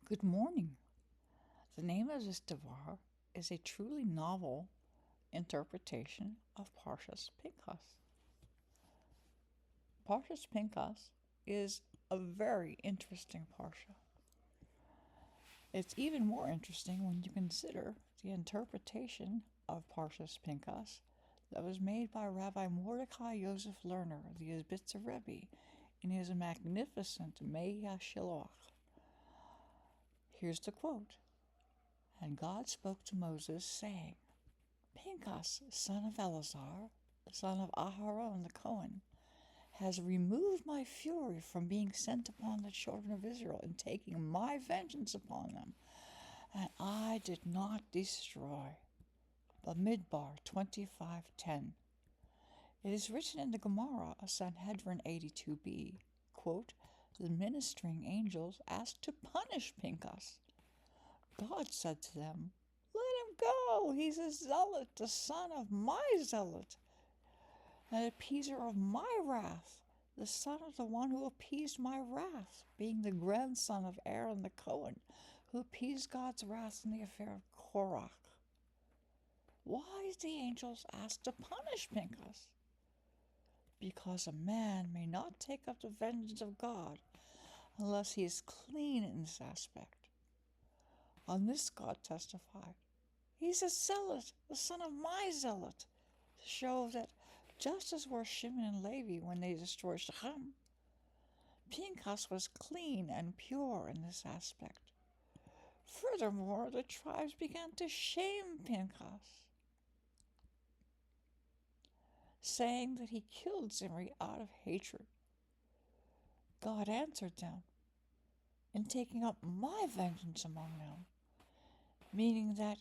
Good morning. The name of this Devar is a truly novel interpretation of Parashas Pinchas. Parashas Pinchas is a very interesting parsha. It's even more interesting when you consider the interpretation of Parashas Pinchas that was made by Rabbi Mordechai Yosef Lerner, the Izhbitzer Rebbe, in his magnificent Mei HaShiloach. Here's the quote. And God spoke to Moses, saying, Pinchas, son of Eleazar, son of Aharon the Cohen, has removed my fury from being sent upon the children of Israel and taking my vengeance upon them, and I did not destroy. Bamidbar 25:10. It is written in the Gemara, Sanhedrin 82b, quote, the ministering angels asked to punish Pinchas. God said to them, let him go. He's a zealot, the son of my zealot, an appeaser of my wrath, the son of the one who appeased my wrath, being the grandson of Aaron the Cohen, who appeased God's wrath in the affair of Korach. Why did the angels ask to punish Pinchas? Because a man may not take up the vengeance of God unless he is clean in this aspect. On this God testified, he's a zealot, the son of my zealot, to show that just as were Shimon and Levi when they destroyed Shechem, Pinchas was clean and pure in this aspect. Furthermore, the tribes began to shame Pinchas, saying that he killed ZImri out of hatred. God answered them in taking up my vengeance among them, meaning that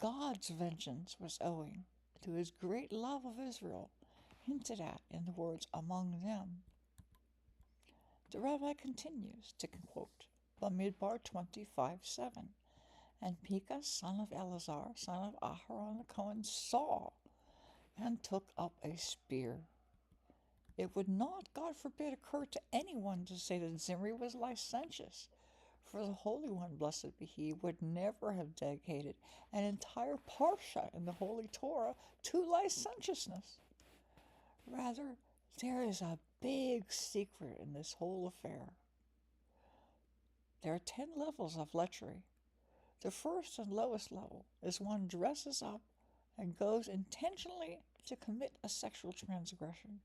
God's vengeance was owing to his great love of Israel, hinted at in the words among them. The rabbi continues to quote Bamidbar 25:7, and Pinchas, son of Eleazar, son of Aharon the Cohen, saw and took up a spear. It would not, God forbid, occur to anyone to say that ZImri was licentious, for the Holy One, blessed be He, would never have dedicated an entire parsha in the Holy Torah to licentiousness. Rather, there is a big secret in this whole affair. There are 10 levels of lechery. The first and lowest level is one dresses up and goes intentionally to commit a sexual transgression,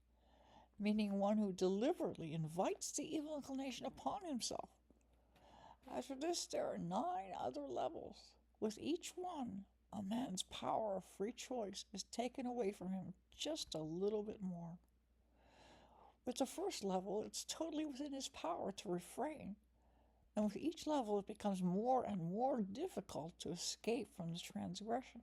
meaning one who deliberately invites the evil inclination upon himself. After this, there are 9 other levels. With each one, a man's power of free choice is taken away from him just a little bit more. With the first level, it's totally within his power to refrain, and with each level, it becomes more and more difficult to escape from the transgression.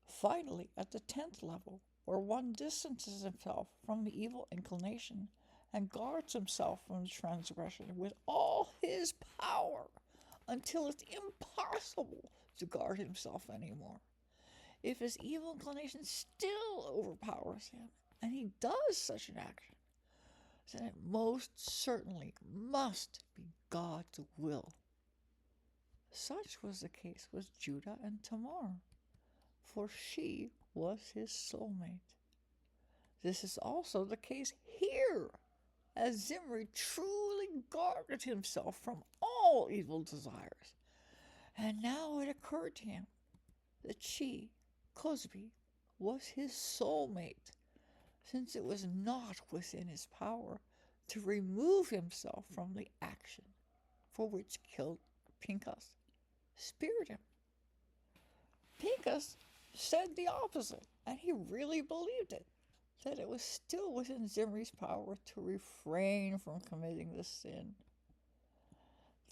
Finally, at the 10th level, where one distances himself from the evil inclination and guards himself from the transgression with all his power until it's impossible to guard himself anymore. If his evil inclination still overpowers him, and he does such an action, then it most certainly must be God's will. Such was the case with Judah and Tamar, for she was his soulmate. This is also the case here, as ZImri truly guarded himself from all evil desires. And now it occurred to him that she, Cozbi, was his soulmate, since it was not within his power to remove himself from the action for which Pinchas speared him. Pinchas said the opposite, and he really believed it, that it was still within ZImri's power to refrain from committing the sin.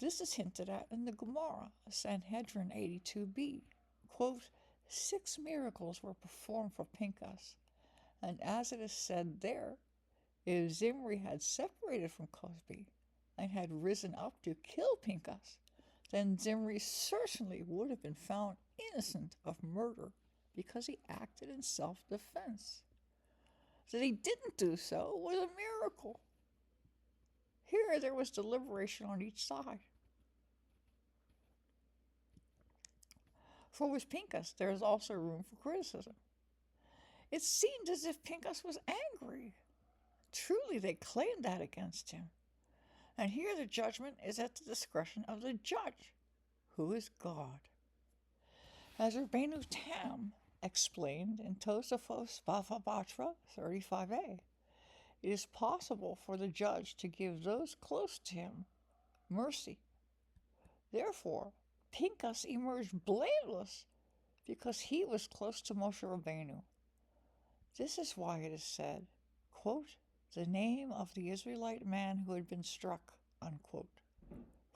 This is hinted at in the Gemara, Sanhedrin 82b. Quote, 6 miracles were performed for Pinchas, and as it is said there, if ZImri had separated from Cozbi and had risen up to kill Pinchas, then ZImri certainly would have been found innocent of murder because he acted in self-defense. That he didn't do so was a miracle. Here there was deliberation on each side. For with Pinchas there is also room for criticism. It seemed as if Pinchas was angry. Truly they claimed that against him. And here the judgment is at the discretion of the judge, who is God. As Rabbeinu Tam explained in Tosafos Bava Batra 35a, it is possible for the judge to give those close to him mercy. Therefore, Pinchas emerged blameless because he was close to Moshe Rabbeinu. This is why it is said, quote, the name of the Israelite man who had been struck, unquote.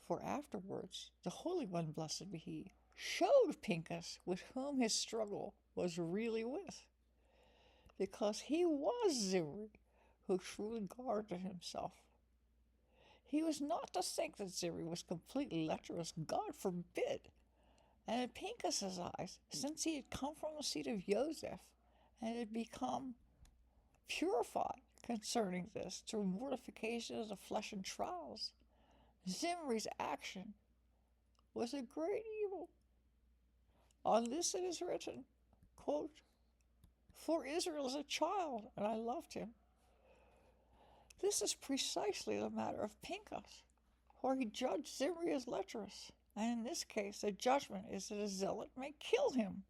For afterwards, the Holy One, blessed be he, showed Pinchas with whom his struggle was really with, because he was Zimri, who truly guarded himself. He was not to think that Zimri was completely lecherous, God forbid. And in Pinchas's eyes, since he had come from the seat of Yosef and had become purified concerning this through mortifications of flesh and trials, Zimri's action was a great evil. On this it is written, quote, for Israel is a child, and I loved him. This is precisely the matter of Pinchas, for he judged Zimri as lecherous, and in this case the judgment is that a zealot may kill him.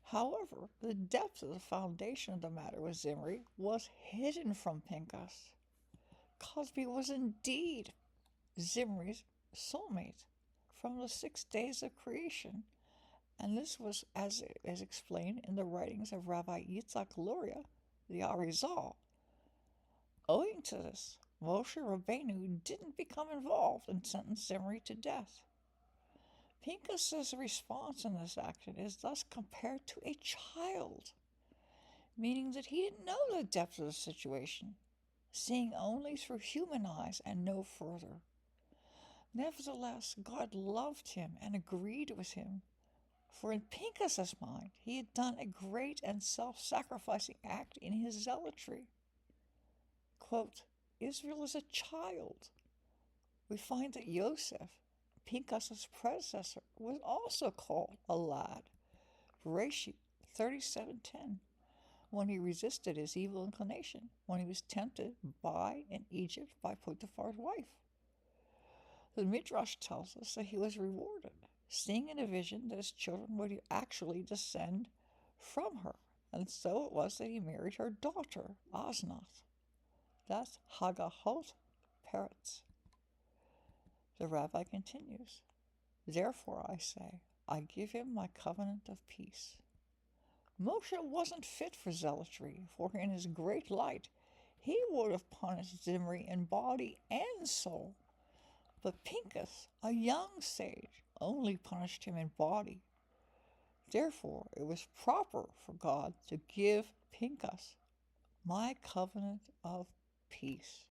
However, the depth of the foundation of the matter with Zimri was hidden from Pinchas. Cozbi was indeed Zimri's soulmate from the 6 days of creation, and this was as explained in the writings of Rabbi Yitzhak Luria, the Arizal. Owing to this, Moshe Rabbeinu didn't become involved and sentenced Zimri to death. Pinchas's response in this action is thus compared to a child, meaning that he didn't know the depth of the situation, seeing only through human eyes and no further. Nevertheless, God loved him and agreed with him, for in Pinchas's mind he had done a great and self-sacrificing act in his zealotry. Quote, Israel is a child. We find that Yosef, Pinchas's predecessor, was also called a lad, Bereshit 37:10, when he resisted his evil inclination, when he was tempted in Egypt by Potiphar's wife. The Midrash tells us that he was rewarded, seeing in a vision that his children would actually descend from her, and so it was that he married her daughter, Osnath. That's Hagahot Peretz. The rabbi continues, therefore I say, I give him my covenant of peace. Moshe wasn't fit for zealotry, for in his great light he would have punished Zimri in body and soul. But Pinchas, a young sage, only punished him in body. Therefore it was proper for God to give Pinchas my covenant of peace.